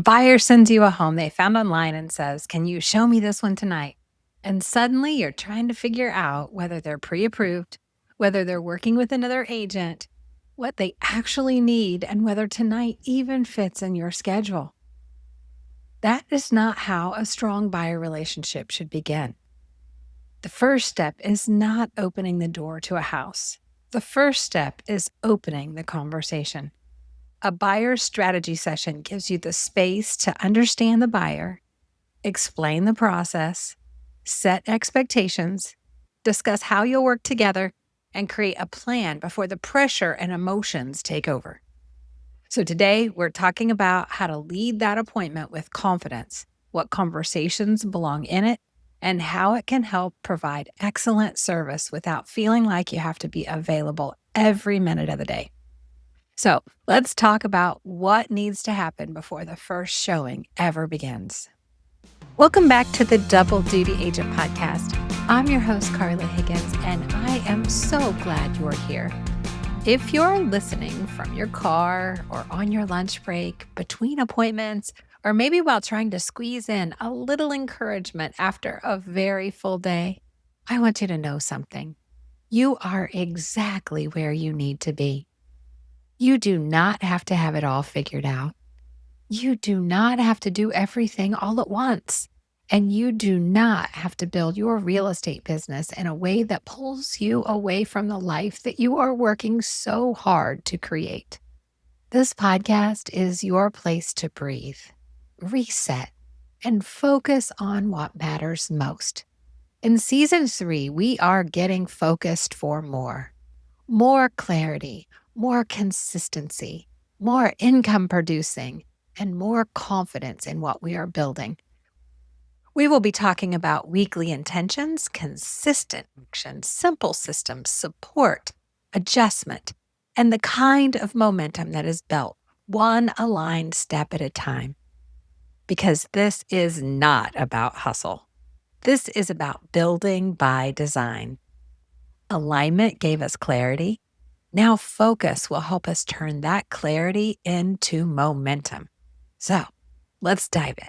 buyer sends you a home they found online and says, "Can you show me this one tonight?" And suddenly you're trying to figure out whether they're pre approved, whether they're working with another agent, what they actually need, and whether tonight even fits in your schedule. That is not how a strong buyer relationship should begin. The first step is not opening the door to a house. The first step is opening the conversation. A buyer strategy session gives you the space to understand the buyer, explain the process, set expectations, discuss how you'll work together, and create a plan before the pressure and emotions take over. So today, we're talking about how to lead that appointment with confidence, what conversations belong in it, and how it can help provide excellent service without feeling like you have to be available every minute of the day. So let's talk about what needs to happen before the first showing ever begins. Welcome back to the Double Duty Agent Podcast. I'm your host, Carla Higgins, and I am so glad you're here. If you're listening from your car or on your lunch break, between appointments, or maybe while trying to squeeze in a little encouragement after a very full day, I want you to know something. You are exactly where you need to be. You do not have to have it all figured out. You do not have to do everything all at once. And you do not have to build your real estate business in a way that pulls you away from the life that you are working so hard to create. This podcast is your place to breathe, reset, and focus on what matters most. In season 3, we are getting focused for more clarity, more consistency, more income producing, and more confidence in what we are building. We will be talking about weekly intentions, consistent action, simple systems, support, adjustment, and the kind of momentum that is built one aligned step at a time. Because this is not about hustle. This is about building by design. Alignment gave us clarity. Now focus will help us turn that clarity into momentum. So let's dive in.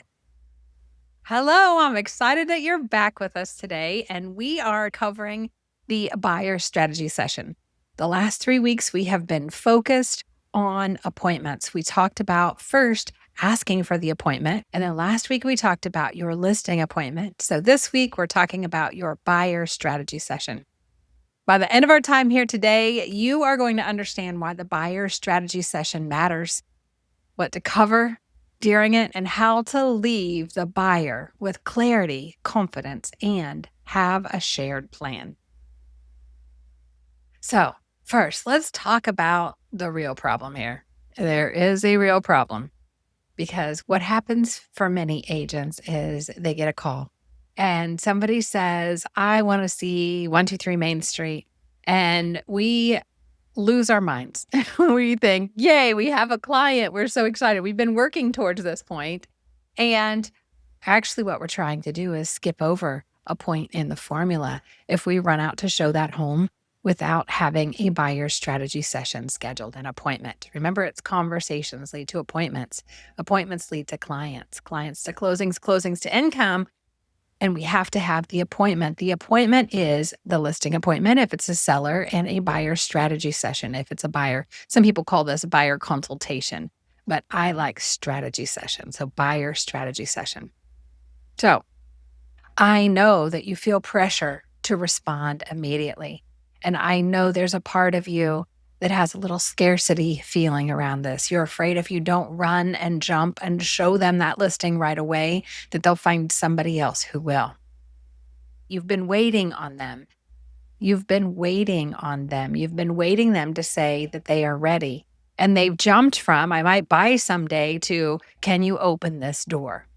Hello, I'm excited that you're back with us today, and we are covering the buyer strategy session. The last 3 weeks, we have been focused on appointments. We talked about first asking for the appointment, and then last week we talked about your listing appointment. So this week, we're talking about your buyer strategy session. By the end of our time here today, you are going to understand why the buyer strategy session matters, what to cover during it, and how to leave the buyer with clarity, confidence, and have a shared plan. So first, let's talk about the real problem here. There is a real problem because what happens for many agents is they get a call and somebody says, "I want to see 123 Main Street." And we lose our minds. We think, yay, we have a client. We're so excited. We've been working towards this point. And actually what we're trying to do is skip over a point in the formula if we run out to show that home without having a buyer strategy session scheduled, an appointment. Remember, it's conversations lead to appointments. Appointments lead to clients, clients to closings, closings to income. And we have to have the appointment. The appointment is the listing appointment if it's a seller, and a buyer strategy session if it's a buyer. Some people call this buyer consultation, but I like strategy session. So buyer strategy session. So I know that you feel pressure to respond immediately. And I know there's a part of you that has a little scarcity feeling around this. You're afraid if you don't run and jump and show them that listing right away, that they'll find somebody else who will. You've been waiting on them. You've been waiting on them. You've been waiting them to say that they are ready. And they've jumped from, "I might buy someday," to, "Can you open this door?"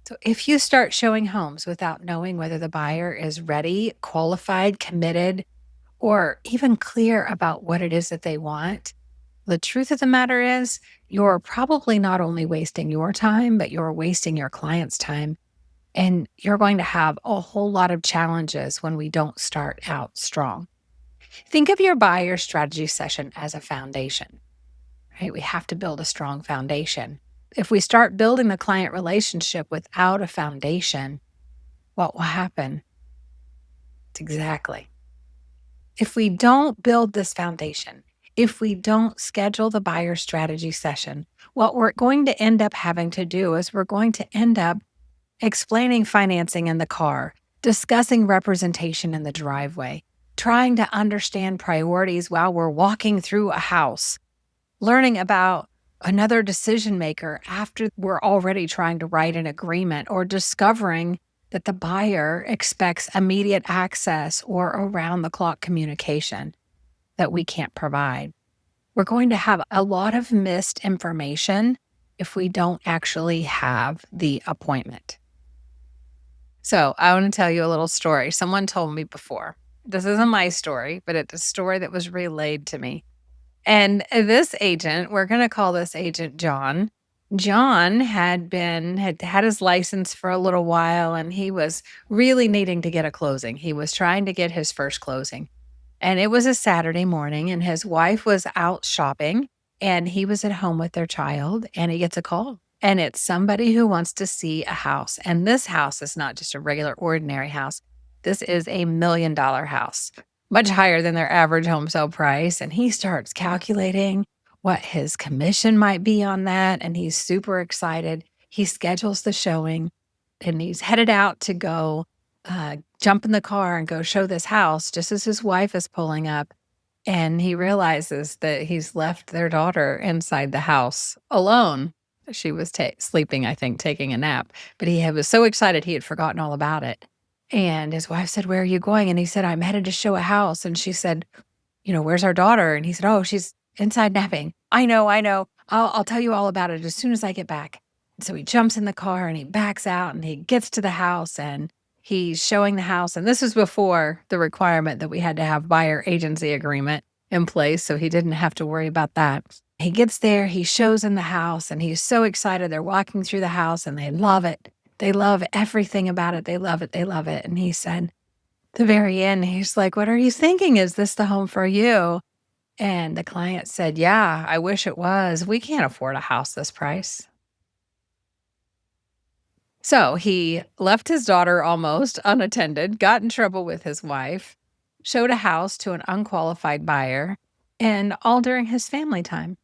So if you start showing homes without knowing whether the buyer is ready, qualified, committed, or even clear about what it is that they want, the truth of the matter is you're probably not only wasting your time, but you're wasting your client's time. And you're going to have a whole lot of challenges when we don't start out strong. Think of your buyer strategy session as a foundation, right? We have to build a strong foundation. If we start building the client relationship without a foundation, what will happen? Exactly. If we don't build this foundation, if we don't schedule the buyer strategy session, what we're going to end up having to do is we're going to end up explaining financing in the car, discussing representation in the driveway, trying to understand priorities while we're walking through a house, learning about another decision maker after we're already trying to write an agreement, or discovering that the buyer expects immediate access or around the clock communication that we can't provide. We're going to have a lot of missed information if we don't actually have the appointment. So I want to tell you a little story. Someone told me before. This isn't my story, but it's a story that was relayed to me. And this agent, we're going to call this agent John. John had his license for a little while, and he was really needing to get a closing. He was trying to get his first closing. And it was a Saturday morning, and his wife was out shopping, and he was at home with their child, and he gets a call. And it's somebody who wants to see a house. And this house is not just a regular, ordinary house. This is $1 million house, much higher than their average home sale price. And he starts calculating what his commission might be on that. And he's super excited. He schedules the showing, and he's headed out to go jump in the car and go show this house just as his wife is pulling up. And he realizes that he's left their daughter inside the house alone. She was sleeping, I think, taking a nap, but he was so excited he had forgotten all about it. And his wife said, "Where are you going?" And he said, "I'm headed to show a house." And she said, "Where's our daughter?" And he said, "Oh, she's inside napping." I know. I'll tell you all about it as soon as I get back." And so he jumps in the car and he backs out and he gets to the house and he's showing the house. And this was before the requirement that we had to have buyer agency agreement in place. So he didn't have to worry about that. He gets there, he shows in the house, and he's so excited. They're walking through the house and they love it. They love everything about it. They love it. They love it. And he said, at the very end, he's like, "What are you thinking? Is this the home for you?" And the client said, "Yeah, I wish it was. We can't afford a house this price." So he left his daughter almost unattended, got in trouble with his wife, showed a house to an unqualified buyer, and all during his family time.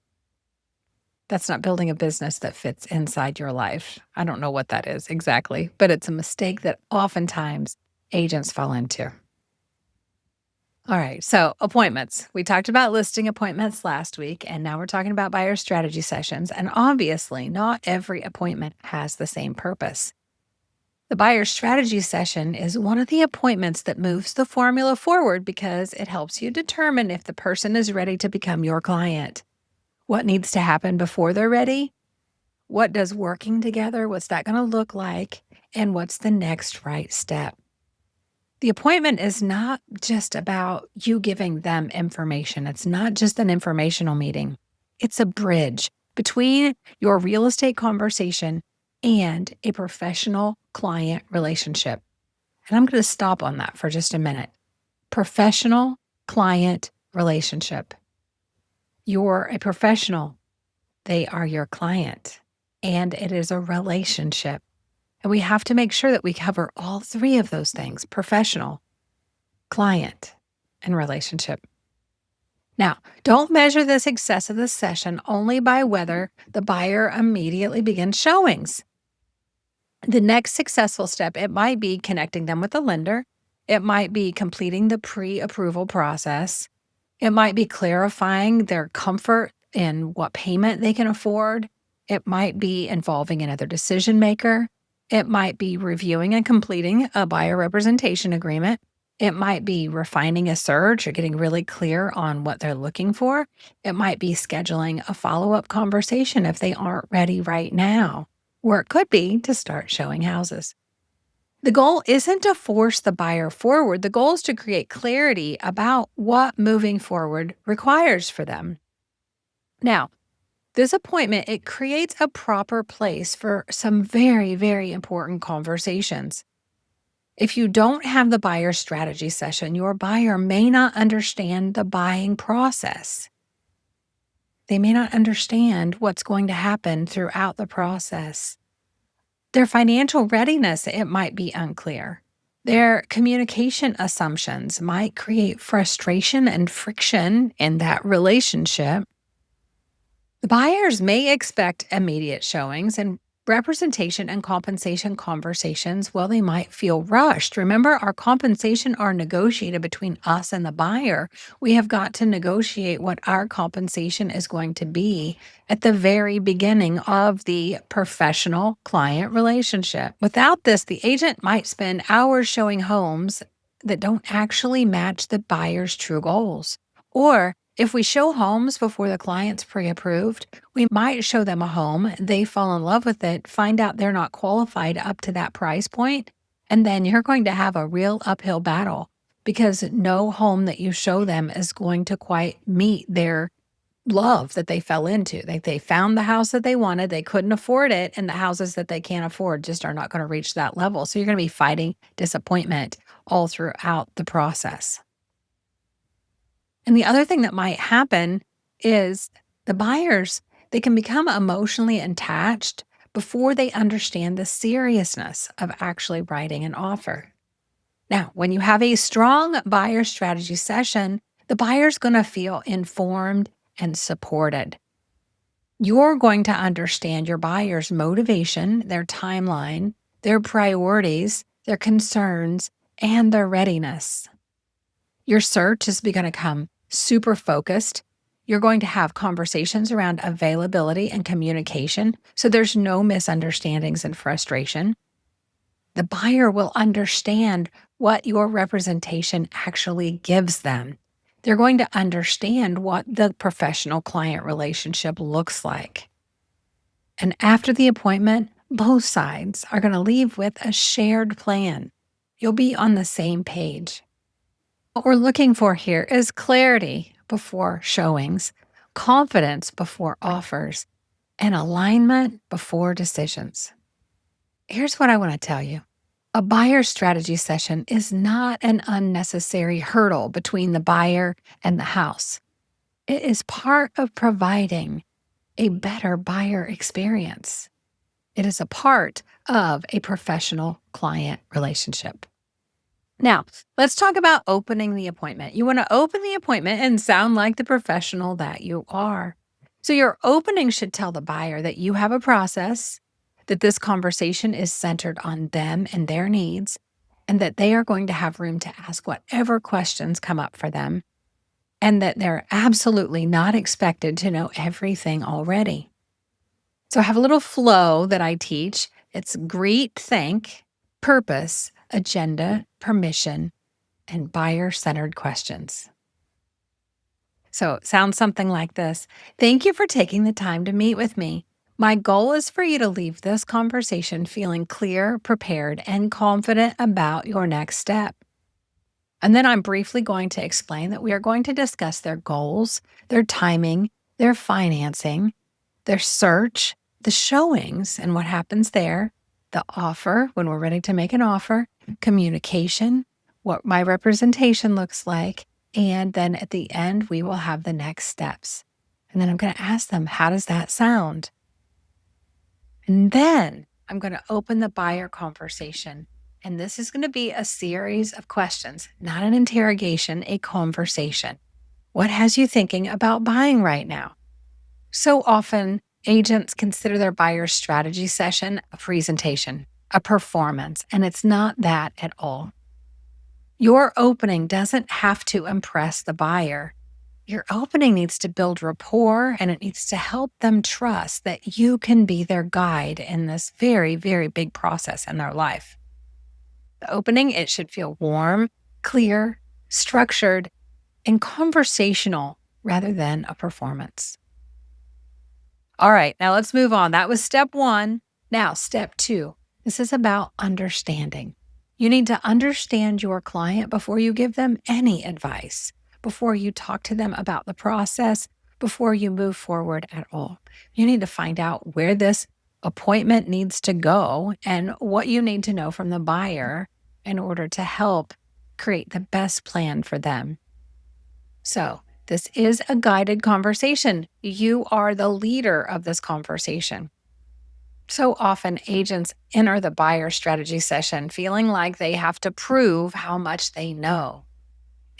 That's not building a business that fits inside your life. I don't know what that is exactly, but it's a mistake that oftentimes agents fall into. All right, so appointments. We talked about listing appointments last week, and now we're talking about buyer strategy sessions. And obviously, not every appointment has the same purpose. The buyer strategy session is one of the appointments that moves the formula forward because it helps you determine if the person is ready to become your client. What needs to happen before they're ready? What does working together, what's that going to look like? And what's the next right step? The appointment is not just about you giving them information. It's not just an informational meeting. It's a bridge between your real estate conversation and a professional client relationship. And I'm going to stop on that for just a minute. Professional client relationship. You're a professional. They are your client. And it is a relationship. And we have to make sure that we cover all three of those things: professional, client, and relationship. Now, don't measure the success of the session only by whether the buyer immediately begins showings. The next successful step, it might be connecting them with a lender. It might be completing the pre-approval process. It might be clarifying their comfort in what payment they can afford. It might be involving another decision maker. It might be reviewing and completing a buyer representation agreement. It might be refining a search or getting really clear on what they're looking for. It might be scheduling a follow-up conversation if they aren't ready right now, or it could be to start showing houses. The goal isn't to force the buyer forward. The goal is to create clarity about what moving forward requires for them. Now, this appointment, it creates a proper place for some very, very important conversations. If you don't have the buyer strategy session, your buyer may not understand the buying process. They may not understand what's going to happen throughout the process. Their financial readiness, it might be unclear. Their communication assumptions might create frustration and friction in that relationship. The buyers may expect immediate showings and representation and compensation conversations. Well, they might feel rushed. Remember, our compensation are negotiated between us and the buyer. We have got to negotiate what our compensation is going to be at the very beginning of the professional client relationship. Without this, the agent might spend hours showing homes that don't actually match the buyer's true goals. Or if we show homes before the client's pre approved, we might show them a home, they fall in love with it, find out they're not qualified up to that price point, and then you're going to have a real uphill battle because no home that you show them is going to quite meet their love that they fell into. They found the house that they wanted, they couldn't afford it, and the houses that they can't afford just are not going to reach that level. So you're going to be fighting disappointment all throughout the process. And the other thing that might happen is the buyers, they can become emotionally attached before they understand the seriousness of actually writing an offer. Now, when you have a strong buyer strategy session, the buyer's going to feel informed and supported. You're going to understand your buyer's motivation, their timeline, their priorities, their concerns, and their readiness. Your search is going to come super focused. You're going to have conversations around availability and communication, so there's no misunderstandings and frustration. The buyer will understand what your representation actually gives them. They're going to understand what the professional client relationship looks like. And after the appointment, both sides are going to leave with a shared plan. You'll be on the same page. What we're looking for here is clarity before showings, confidence before offers, and alignment before decisions. Here's what I want to tell you. A buyer strategy session is not an unnecessary hurdle between the buyer and the house. It is part of providing a better buyer experience. It is a part of a professional client relationship. Now, let's talk about opening the appointment. You want to open the appointment and sound like the professional that you are. So, your opening should tell the buyer that you have a process, that this conversation is centered on them and their needs, and that they are going to have room to ask whatever questions come up for them, and that they're absolutely not expected to know everything already. So, I have a little flow that I teach. It's greet, thank, purpose, agenda, permission, and buyer-centered questions. So it sounds something like this. Thank you for taking the time to meet with me. My goal is for you to leave this conversation feeling clear, prepared, and confident about your next step. And then I'm briefly going to explain that we are going to discuss their goals, their timing, their financing, their search, the showings and what happens there, the offer when we're ready to make an offer, communication, what my representation looks like, and then at the end, we will have the next steps. And then I'm going to ask them, how does that sound? And then I'm going to open the buyer conversation. And this is going to be a series of questions, not an interrogation, a conversation. What has you thinking about buying right now? So often, agents consider their buyer strategy session a presentation, a performance, and it's not that at all. Your opening doesn't have to impress the buyer. Your opening needs to build rapport and it needs to help them trust that you can be their guide in this very, very big process in their life. The opening, it should feel warm, clear, structured, and conversational rather than a performance. All right, now let's move on. That was step 1. Now, step 2. This is about understanding. You need to understand your client before you give them any advice, before you talk to them about the process, before you move forward at all. You need to find out where this appointment needs to go and what you need to know from the buyer in order to help create the best plan for them. So, This is a guided conversation. You are the leader of this conversation. So often, agents enter the buyer strategy session feeling like they have to prove how much they know.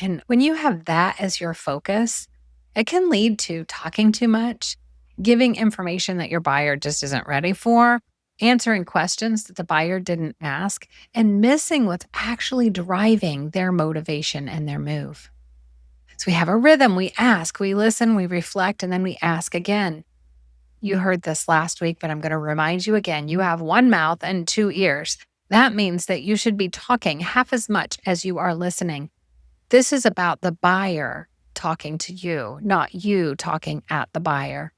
And when you have that as your focus, it can lead to talking too much, giving information that your buyer just isn't ready for, answering questions that the buyer didn't ask, and missing what's actually driving their motivation and their move. So we have a rhythm. We ask, we listen, we reflect, and then we ask again. You heard this last week, but I'm going to remind you again. You have one mouth and two ears. That means that you should be talking half as much as you are listening. This is about the buyer talking to you, not you talking at the buyer.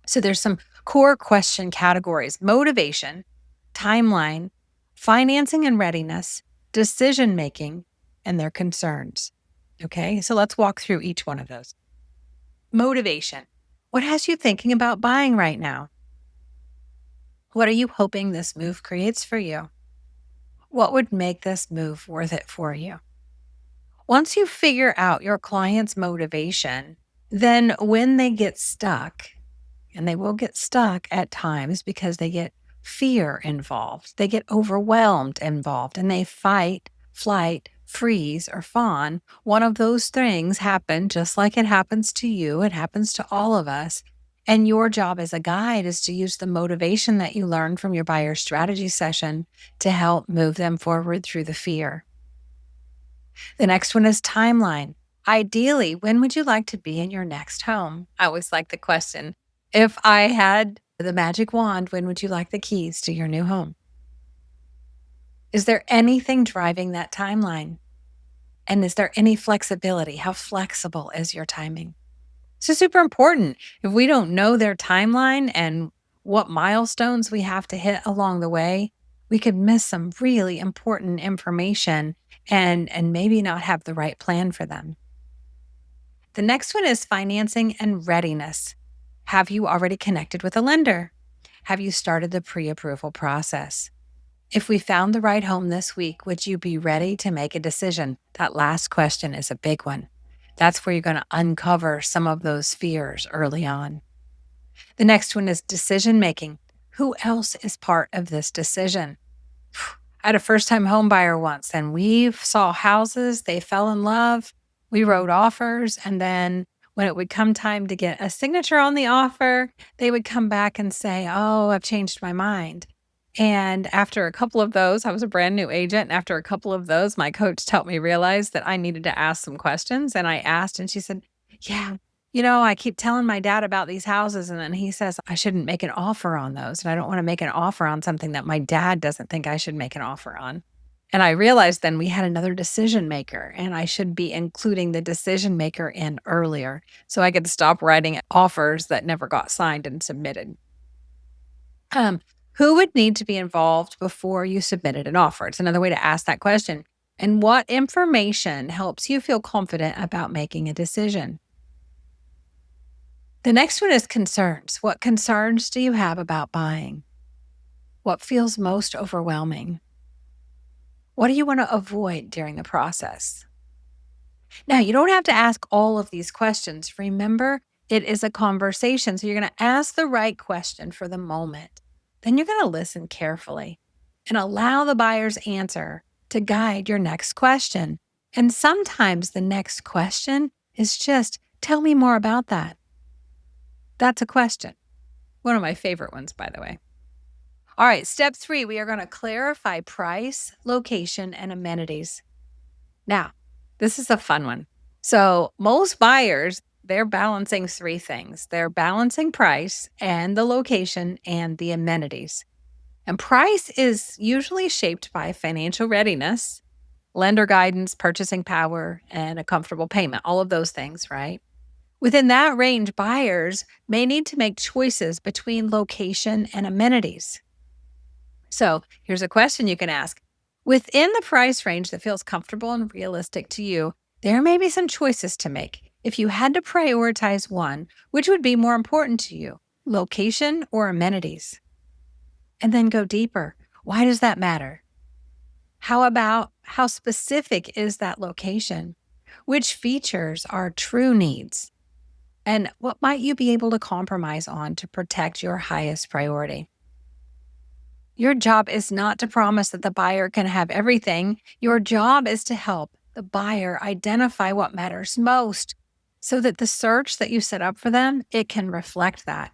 So there's some core question categories: motivation, timeline, financing and readiness, decision making, and their concerns. Okay, so let's walk through each one of those. Motivation. What has you thinking about buying right now? What are you hoping this move creates for you? What would make this move worth it for you? Once you figure out your client's motivation, then when they get stuck, and they will get stuck at times because they get fear involved, they get overwhelmed involved, and they fight, flight, freeze, or fawn. One of those things happen just like it happens to you. It happens to all of us. And your job as a guide is to use the motivation that you learned from your buyer strategy session to help move them forward through the fear. The next one is timeline. Ideally, when would you like to be in your next home? I always like the question. If I had the magic wand, when would you like the keys to your new home? Is there anything driving that timeline? And is there any flexibility? How flexible is your timing? So super important. If we don't know their timeline and what milestones we have to hit along the way, we could miss some really important information and maybe not have the right plan for them. The next one is financing and readiness. Have you already connected with a lender? Have you started the pre-approval process? If we found the right home this week, would you be ready to make a decision? That last question is a big one. That's where you're going to uncover some of those fears early on. The next one is decision making. Who else is part of this decision? I had a first-time home buyer once, and we saw houses. They fell in love. We wrote offers, and then when it would come time to get a signature on the offer, they would come back and say, "Oh, I've changed my mind." And after a couple of those, I was a brand new agent. And after a couple of those, my coach helped me realize that I needed to ask some questions. And I asked, and she said, "Yeah, I keep telling my dad about these houses. And then he says I shouldn't make an offer on those. And I don't want to make an offer on something that my dad doesn't think I should make an offer on." And I realized then we had another decision maker, and I should be including the decision maker in earlier so I could stop writing offers that never got signed and submitted. Um, who would need to be involved before you submitted an offer? It's another way to ask that question. And what information helps you feel confident about making a decision? The next one is concerns. What concerns do you have about buying? What feels most overwhelming? What do you want to avoid during the process? Now, you don't have to ask all of these questions. Remember, it is a conversation. So you're going to ask the right question for the moment. Then you're going to listen carefully and allow the buyer's answer to guide your next question. And sometimes the next question is just, "Tell me more about that." That's a question. One of my favorite ones, by the way. All right, step 3, we are going to clarify price, location, and amenities. Now, this is a fun one. So most buyers, they're balancing 3 things. They're balancing price and the location and the amenities. And price is usually shaped by financial readiness, lender guidance, purchasing power, and a comfortable payment, all of those things, right? Within that range, buyers may need to make choices between location and amenities. So here's a question you can ask. Within the price range that feels comfortable and realistic to you, there may be some choices to make. If you had to prioritize one, which would be more important to you, location or amenities? And then go deeper. Why does that matter? How about how specific is that location? Which features are true needs? And what might you be able to compromise on to protect your highest priority? Your job is not to promise that the buyer can have everything. Your job is to help the buyer identify what matters most so that the search that you set up for them, it can reflect that.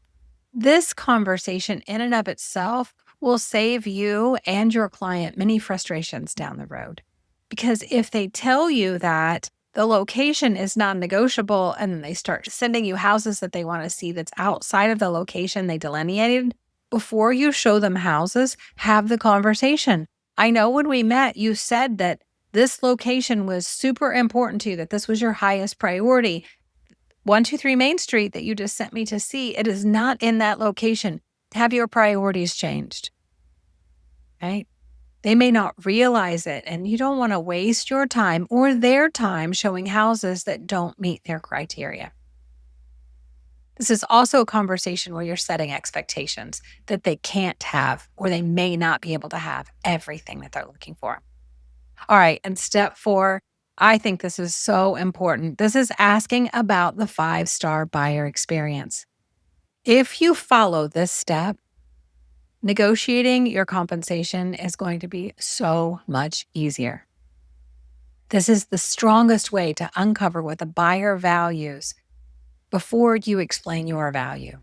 This conversation in and of itself will save you and your client many frustrations down the road. Because if they tell you that the location is non-negotiable and then they start sending you houses that they want to see that's outside of the location they delineated, before you show them houses, have the conversation. I know when we met, you said that this location was super important to you, that this was your highest priority. 123 Main Street that you just sent me to see, it is not in that location. Have your priorities changed? Right? They may not realize it, and you don't want to waste your time or their time showing houses that don't meet their criteria. This is also a conversation where you're setting expectations that they can't have or they may not be able to have everything that they're looking for. All right. And step 4, I think this is so important. This is asking about the 5-star buyer experience. If you follow this step, negotiating your compensation is going to be so much easier. This is the strongest way to uncover what the buyer values before you explain your value.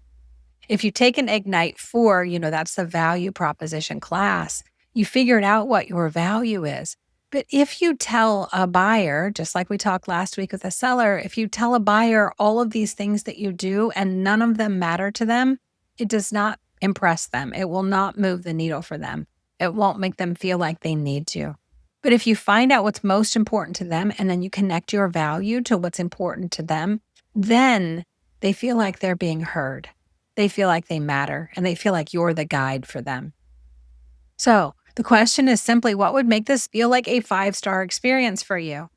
If you take an Ignite 4, that's the value proposition class, you figured out what your value is. But if you tell a buyer, just like we talked last week with a seller, if you tell a buyer all of these things that you do and none of them matter to them, it does not impress them. It will not move the needle for them. It won't make them feel like they need you. But if you find out what's most important to them and then you connect your value to what's important to them, then they feel like they're being heard. They feel like they matter and they feel like you're the guide for them. So the question is simply, what would make this feel like a 5-star experience for you?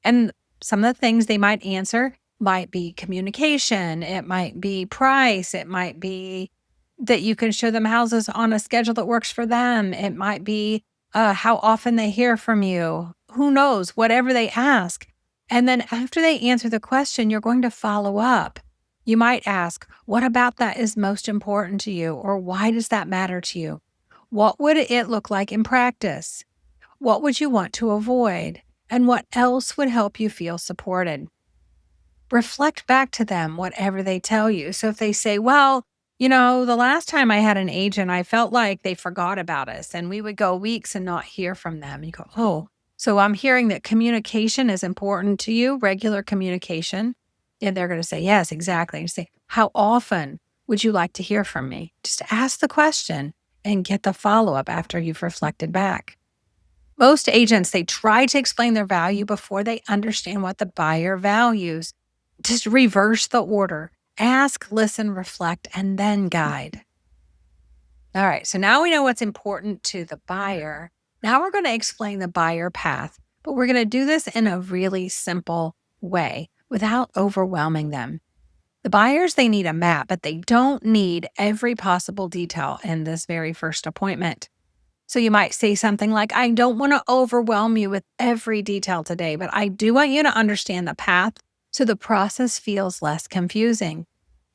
And some of the things they might answer might be communication. It might be price. It might be that you can show them houses on a schedule that works for them. It might be how often they hear from you. Who knows? Whatever they ask. And then after they answer the question, you're going to follow up. You might ask, what about that is most important to you? Or why does that matter to you? What would it look like in practice? What would you want to avoid? And what else would help you feel supported? Reflect back to them whatever they tell you. So if they say, well, the last time I had an agent, I felt like they forgot about us and we would go weeks and not hear from them. You go, oh, so I'm hearing that communication is important to you, regular communication. And they're going to say, yes, exactly. And you say, how often would you like to hear from me? Just ask the question and get the follow-up after you've reflected back. Most agents, they try to explain their value before they understand what the buyer values. Just reverse the order. Ask, listen, reflect, and then guide. All right, so now we know what's important to the buyer. Now we're going to explain the buyer path, but we're going to do this in a really simple way without overwhelming them. The buyers, they need a map, but they don't need every possible detail in this very first appointment. So you might say something like, I don't want to overwhelm you with every detail today, but I do want you to understand the path so the process feels less confusing.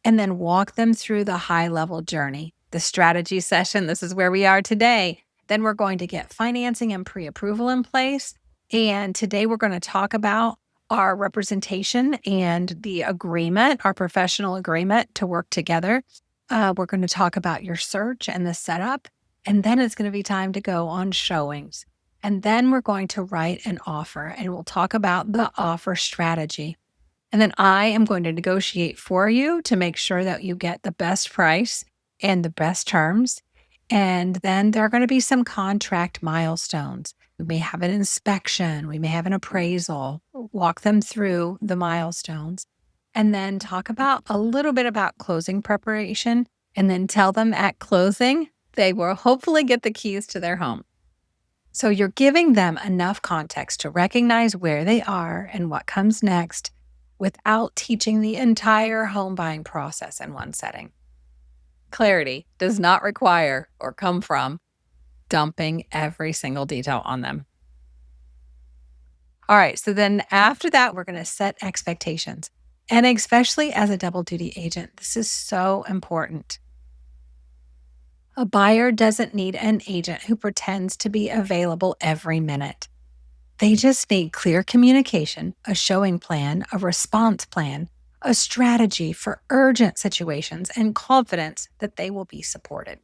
And then walk them through the high-level journey. The strategy session, this is where we are today. Then we're going to get financing and pre-approval in place. And today we're going to talk about our representation and the agreement, our professional agreement to work together. We're going to talk about your search and the setup. And then it's going to be time to go on showings. And then we're going to write an offer and we'll talk about the offer strategy. And then I am going to negotiate for you to make sure that you get the best price and the best terms. And then there are going to be some contract milestones. We may have an inspection. We may have an appraisal. Walk them through the milestones. And then talk about a little bit about closing preparation. And then tell them at closing, they will hopefully get the keys to their home. So you're giving them enough context to recognize where they are and what comes next without teaching the entire home buying process in one setting. Clarity does not require or come from dumping every single detail on them. All right. So then after that, we're going to set expectations. And especially as a double duty agent, this is so important. A buyer doesn't need an agent who pretends to be available every minute. They just need clear communication, a showing plan, a response plan, a strategy for urgent situations, and confidence that they will be supported.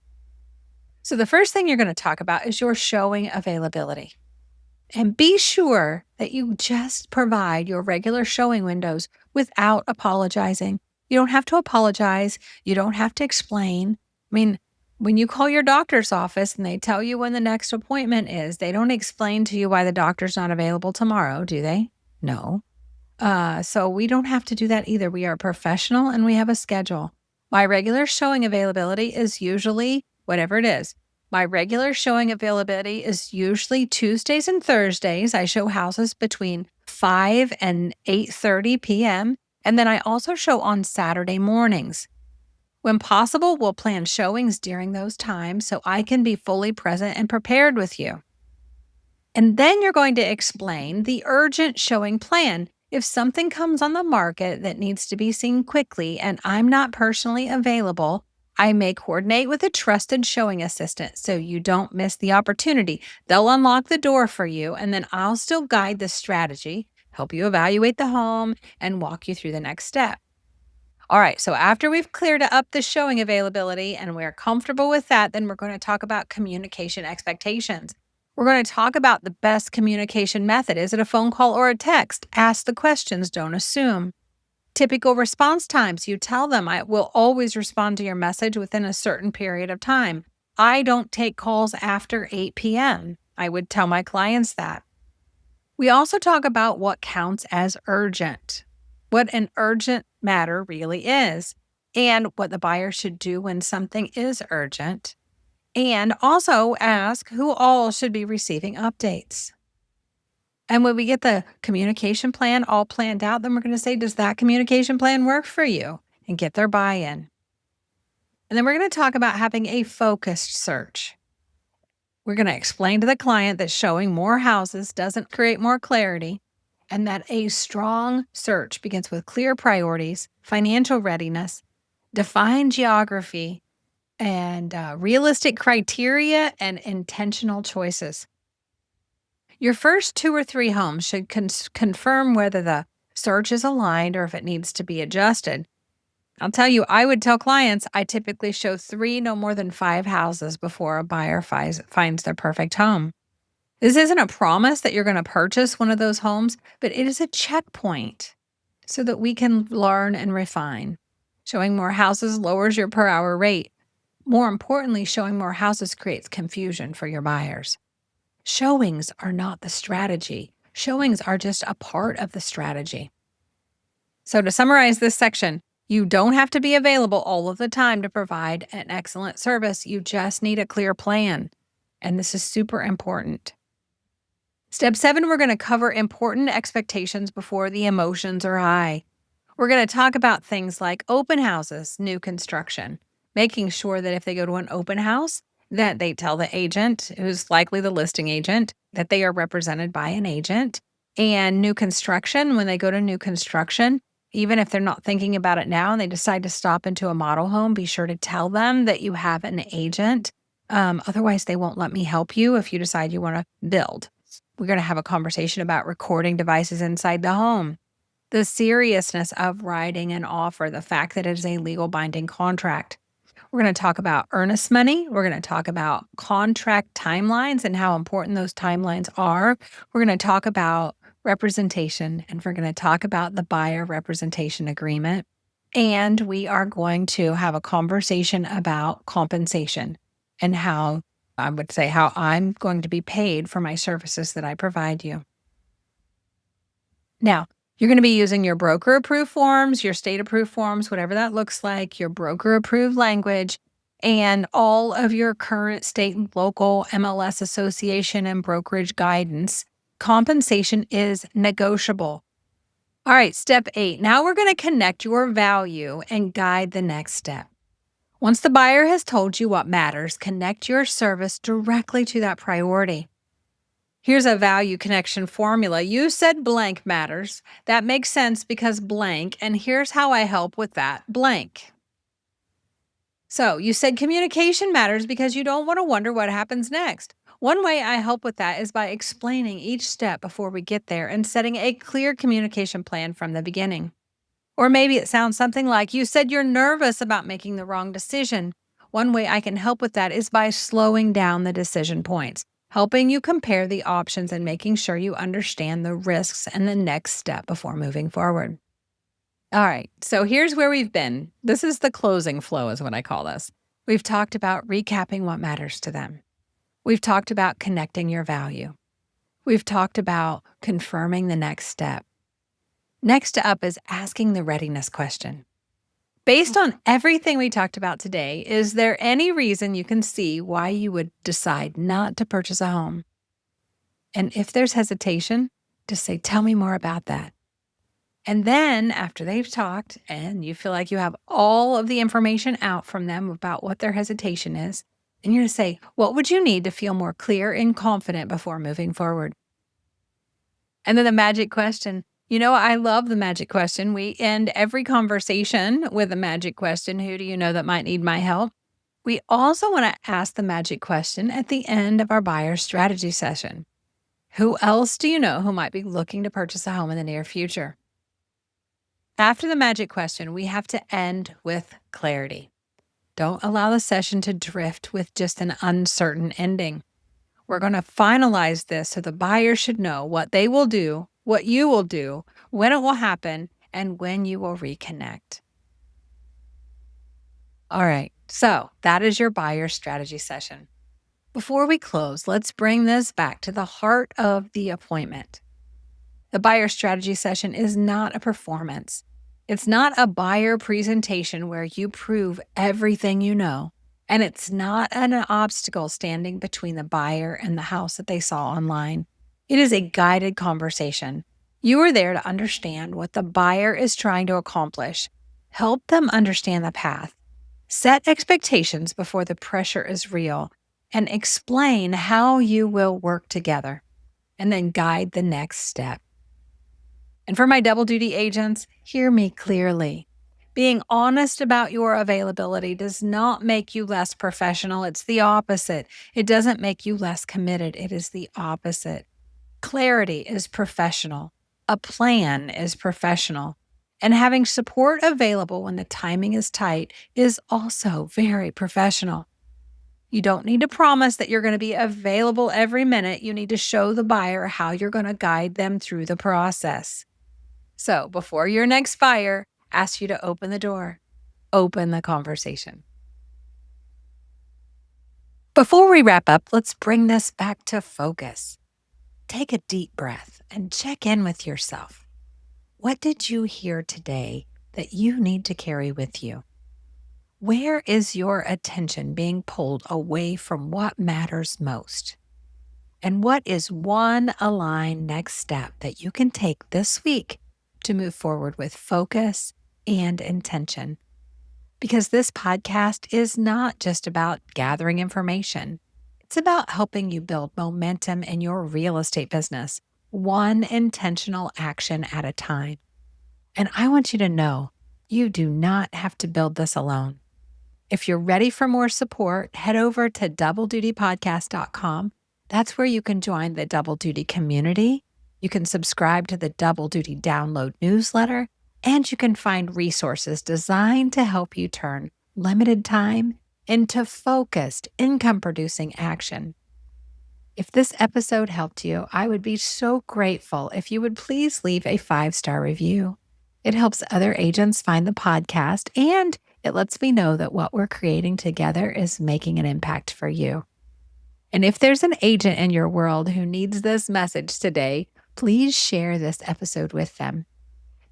So, the first thing you're going to talk about is your showing availability. And be sure that you just provide your regular showing windows without apologizing. You don't have to apologize. You don't have to explain. I mean, when you call your doctor's office and they tell you when the next appointment is, they don't explain to you why the doctor's not available tomorrow, do they? No. So we don't have to do that either. We are professional and we have a schedule. My regular showing availability is usually whatever it is. My regular showing availability is usually Tuesdays and Thursdays. I show houses between 5 and 8:30 p.m. And then I also show on Saturday mornings. When possible, we'll plan showings during those times so I can be fully present and prepared with you. And then you're going to explain the urgent showing plan. If something comes on the market that needs to be seen quickly and I'm not personally available, I may coordinate with a trusted showing assistant so you don't miss the opportunity. They'll unlock the door for you, and then I'll still guide the strategy, help you evaluate the home, and walk you through the next step. All right, so after we've cleared up the showing availability and we're comfortable with that, then we're going to talk about communication expectations. We're going to talk about the best communication method. Is it a phone call or a text? Ask the questions, don't assume. Typical response times. You tell them I will always respond to your message within a certain period of time. I don't take calls after 8 p.m. I would tell my clients that. We also talk about what counts as urgent, what an urgent matter really is, and what the buyer should do when something is urgent. And also ask who all should be receiving updates. And when we get the communication plan all planned out, then we're going to say, does that communication plan work for you? And get their buy in. And then we're going to talk about having a focused search. We're going to explain to the client that showing more houses doesn't create more clarity, and that a strong search begins with clear priorities, financial readiness, defined geography, and realistic criteria and intentional choices. Your first 2 or 3 homes should confirm whether the search is aligned or if it needs to be adjusted. I'll tell you, I would tell clients I typically show 3, no more than 5 houses before a buyer finds their perfect home. This isn't a promise that you're going to purchase one of those homes, but it is a checkpoint so that we can learn and refine. Showing more houses lowers your per hour rate. More importantly, showing more houses creates confusion for your buyers. Showings are not the strategy. Showings are just a part of the strategy. So to summarize this section, you don't have to be available all of the time to provide an excellent service. You just need a clear plan. And this is super important. Step 7, we're going to cover important expectations before the emotions are high. We're going to talk about things like open houses, new construction, making sure that if they go to an open house, that they tell the agent, who's likely the listing agent, that they are represented by an agent. And new construction, when they go to new construction, even if they're not thinking about it now and they decide to stop into a model home, be sure to tell them that you have an agent. Otherwise, they won't let me help you if you decide you want to build. We're going to have a conversation about recording devices inside the home, the seriousness of writing an offer, the fact that it is a legal binding contract. We're going to talk about earnest money. We're going to talk about contract timelines and how important those timelines are. We're going to talk about representation, and we're going to talk about the buyer representation agreement. And we are going to have a conversation about compensation and how I'm going to be paid for my services that I provide you. Now, you're going to be using your broker approved forms, your state approved forms, whatever that looks like, your broker approved language, and all of your current state and local MLS association and brokerage guidance. Compensation is negotiable. All right, step 8. Now we're going to connect your value and guide the next step. Once the buyer has told you what matters, connect your service directly to that priority. Here's a value connection formula. You said blank matters. That makes sense because blank, and here's how I help with that blank. So you said communication matters because you don't want to wonder what happens next. One way I help with that is by explaining each step before we get there and setting a clear communication plan from the beginning. Or maybe it sounds something like, you said you're nervous about making the wrong decision. One way I can help with that is by slowing down the decision points, helping you compare the options and making sure you understand the risks and the next step before moving forward. All right, so here's where we've been. This is the closing flow, is what I call this. We've talked about recapping what matters to them. We've talked about connecting your value. We've talked about confirming the next step. Next up is asking the readiness question. Based on everything we talked about today, is there any reason you can see why you would decide not to purchase a home? And if there's hesitation, just say, tell me more about that. And then after they've talked and you feel like you have all of the information out from them about what their hesitation is, then you're going to say, what would you need to feel more clear and confident before moving forward? And then the magic question. I love the magic question. We end every conversation with a magic question. Who do you know that might need my help? We also want to ask the magic question at the end of our buyer strategy session. Who else do you know who might be looking to purchase a home in the near future? After the magic question, we have to end with clarity. Don't allow the session to drift with just an uncertain ending. We're going to finalize this so the buyer should know what they will do, what you will do, when it will happen, and when you will reconnect. All right, so that is your buyer strategy session. Before we close, let's bring this back to the heart of the appointment. The buyer strategy session is not a performance. It's not a buyer presentation where you prove everything you know. And it's not an obstacle standing between the buyer and the house that they saw online. It is a guided conversation. You are there to understand what the buyer is trying to accomplish. Help them understand the path. Set expectations before the pressure is real. And explain how you will work together. And then guide the next step. And for my double duty agents, hear me clearly. Being honest about your availability does not make you less professional. It's the opposite. It doesn't make you less committed. It is the opposite. Clarity is professional. A plan is professional. And having support available when the timing is tight is also very professional. You don't need to promise that you're going to be available every minute. You need to show the buyer how you're going to guide them through the process. So before your next buyer asks you to open the door, open the conversation. Before we wrap up, let's bring this back to focus. Take a deep breath and check in with yourself. What did you hear today that you need to carry with you? Where is your attention being pulled away from what matters most? And what is one aligned next step that you can take this week to move forward with focus and intention? Because this podcast is not just about gathering information. It's about helping you build momentum in your real estate business, one intentional action at a time. And I want you to know you do not have to build this alone. If you're ready for more support, head over to doubledutypodcast.com. That's where you can join the Double Duty community. You can subscribe to the Double Duty download newsletter, and you can find resources designed to help you turn limited time into focused, income-producing action. If this episode helped you, I would be so grateful if you would please leave a 5-star review. It helps other agents find the podcast, and it lets me know that what we're creating together is making an impact for you. And if there's an agent in your world who needs this message today, please share this episode with them.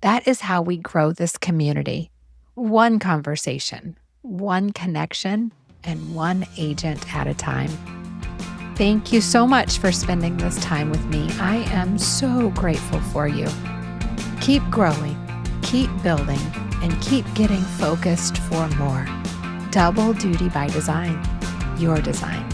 That is how we grow this community. One conversation, one connection, and one agent at a time. Thank you so much for spending this time with me. I am so grateful for you. Keep growing, keep building, and keep getting focused for more. Double Duty by Design, your design.